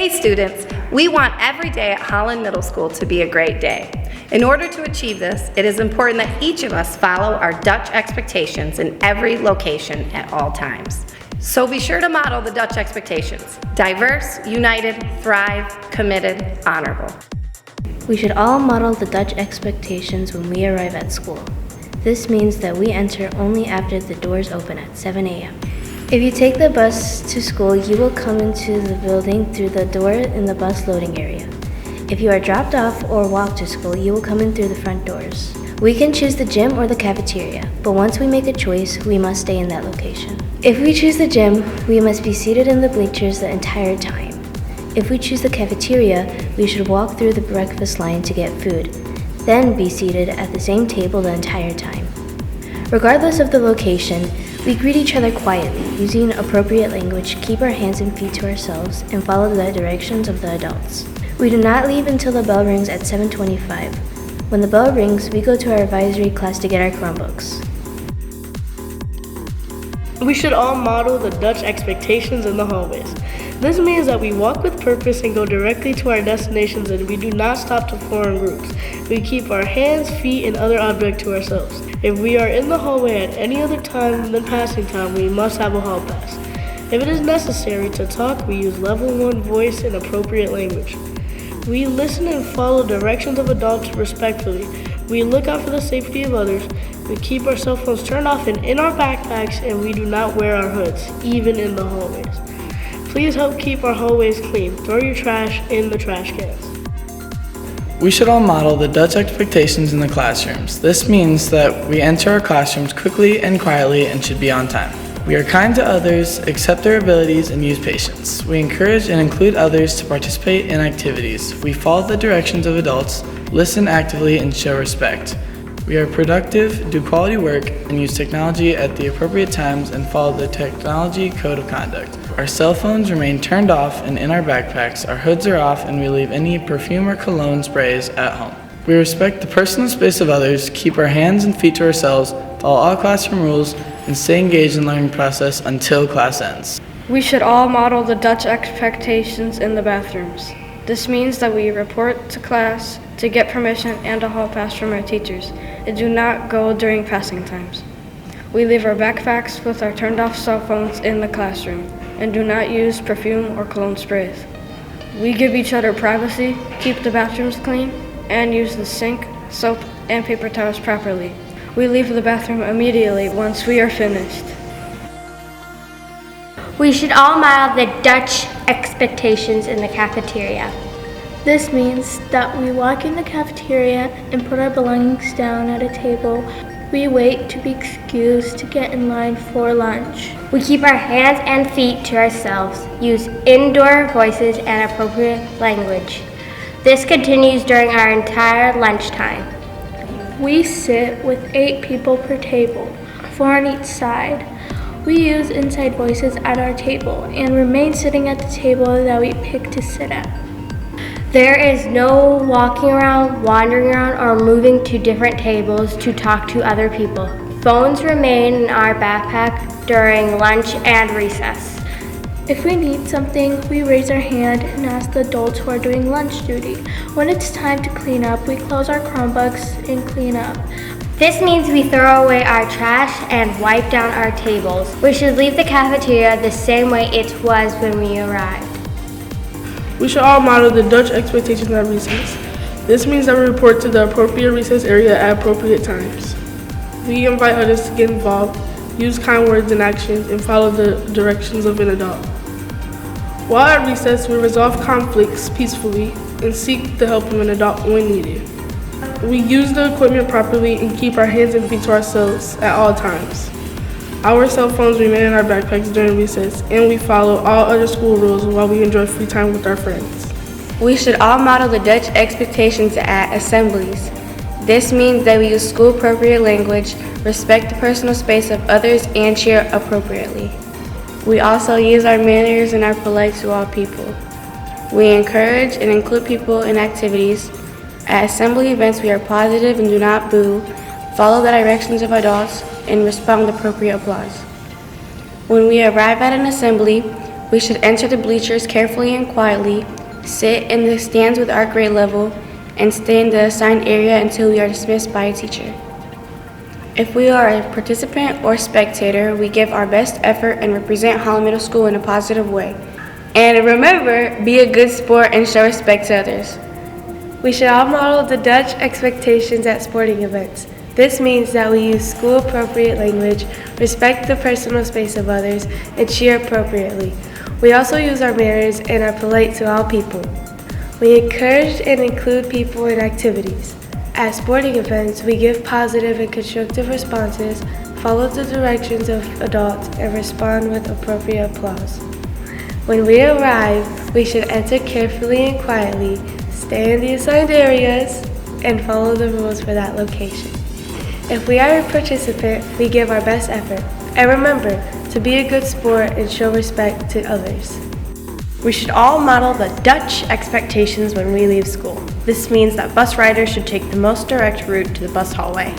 Hey students, we want every day at Holland Middle School to be a great day. In order to achieve this, it is important that each of us follow our Dutch expectations in every location at all times. So be sure to model the Dutch expectations: diverse, united, thrive, committed, honorable. We should all model the Dutch expectations when we arrive at school. This means that we enter only after the doors open at 7 a.m. If you take the bus to school, you will come into the building through the door in the bus loading area. If you are dropped off or walk to school, you will come in through the front doors. We can choose the gym or the cafeteria, but once we make a choice, we must stay in that location. If we choose the gym, we must be seated in the bleachers the entire time. If we choose the cafeteria, we should walk through the breakfast line to get food, then be seated at the same table the entire time. Regardless of the location, we greet each other quietly, using appropriate language, keep our hands and feet to ourselves, and follow the directions of the adults. We do not leave until the bell rings at 7:25. When the bell rings, we go to our advisory class to get our Chromebooks. We should all model the Dutch expectations in the hallways. This means that we walk with purpose and go directly to our destinations, and we do not stop to form groups. We keep our hands, feet, and other objects to ourselves. If we are in the hallway at any other time than passing time, we must have a hall pass. If it is necessary to talk, we use level 1 voice and appropriate language. We listen and follow directions of adults respectfully. We look out for the safety of others. We keep our cell phones turned off and in our backpacks, and we do not wear our hoods, even in the hallways. Please help keep our hallways clean. Throw your trash in the trash cans. We should all model the Dutch expectations in the classrooms. This means that we enter our classrooms quickly and quietly and should be on time. We are kind to others, accept their abilities, and use patience. We encourage and include others to participate in activities. We follow the directions of adults, listen actively, and show respect. We are productive, do quality work, and use technology at the appropriate times and follow the technology code of conduct. Our cell phones remain turned off and in our backpacks, our hoods are off, and we leave any perfume or cologne sprays at home. We respect the personal space of others, keep our hands and feet to ourselves, follow all classroom rules, and stay engaged in the learning process until class ends. We should all model the Dutch expectations in the bathrooms. This means that we report to class to get permission and a hall pass from our teachers, and do not go during passing times. We leave our backpacks with our turned off cell phones in the classroom, and do not use perfume or cologne sprays. We give each other privacy, keep the bathrooms clean, and use the sink, soap, and paper towels properly. We leave the bathroom immediately once we are finished. We should all model the Dutch expectations in the cafeteria. This means that we walk in the cafeteria and put our belongings down at a table. We wait to be excused to get in line for lunch. We keep our hands and feet to ourselves, use indoor voices and appropriate language. This continues during our entire lunchtime. We sit with 8 people per table, 4 on each side. We use inside voices at our table and remain sitting at the table that we pick to sit at. There is no walking around, wandering around, or moving to different tables to talk to other people. Phones remain in our backpack during lunch and recess. If we need something, we raise our hand and ask the adults who are doing lunch duty. When it's time to clean up, we close our Chromebooks and clean up. This means we throw away our trash and wipe down our tables. We should leave the cafeteria the same way it was when we arrived. We should all model the Dutch expectations at recess. This means that we report to the appropriate recess area at appropriate times. We invite others to get involved, use kind words and actions, and follow the directions of an adult. While at recess, we resolve conflicts peacefully and seek the help of an adult when needed. We use the equipment properly and keep our hands and feet to ourselves at all times. Our cell phones remain in our backpacks during recess, and we follow all other school rules while we enjoy free time with our friends. We should all model the Dutch expectations at assemblies. This means that we use school-appropriate language, respect the personal space of others, and cheer appropriately. We also use our manners and are polite to all people. We encourage and include people in activities. At assembly events, we are positive and do not boo, follow the directions of adults, and respond with appropriate applause. When we arrive at an assembly, We should enter the bleachers carefully and quietly, sit in the stands with our grade level, and stay in the assigned area until we are dismissed by a teacher. If we are a participant or spectator, we give our best effort and represent Holland Middle School in a positive way. And remember, be a good sport and show respect to others. We should all model the Dutch expectations at sporting events. This means that we use school-appropriate language, respect the personal space of others, and cheer appropriately. We also use our manners and are polite to all people. We encourage and include people in activities. At sporting events, we give positive and constructive responses, follow the directions of adults, and respond with appropriate applause. When we arrive, we should enter carefully and quietly, stay in the assigned areas, and follow the rules for that location. If we are a participant, we give our best effort. And remember, to be a good sport and show respect to others. We should all model the Dutch expectations when we leave school. This means that bus riders should take the most direct route to the bus hallway.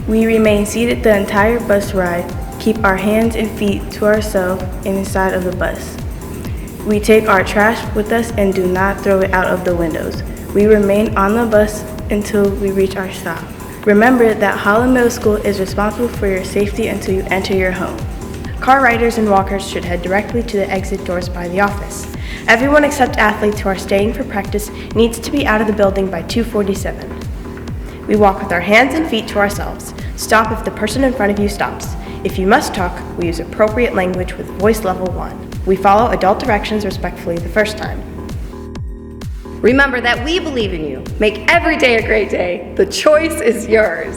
We remain seated the entire bus ride, keep our hands and feet to ourselves inside of the bus. We take our trash with us and do not throw it out of the windows. We remain on the bus until we reach our stop. Remember that Holland Middle School is responsible for your safety until you enter your home. Car riders and walkers should head directly to the exit doors by the office. Everyone except athletes who are staying for practice needs to be out of the building by 2:47. We walk with our hands and feet to ourselves. Stop if the person in front of you stops. If you must talk, we use appropriate language with voice level 1. We follow adult directions respectfully the first time. Remember that we believe in you. Make every day a great day. The choice is yours.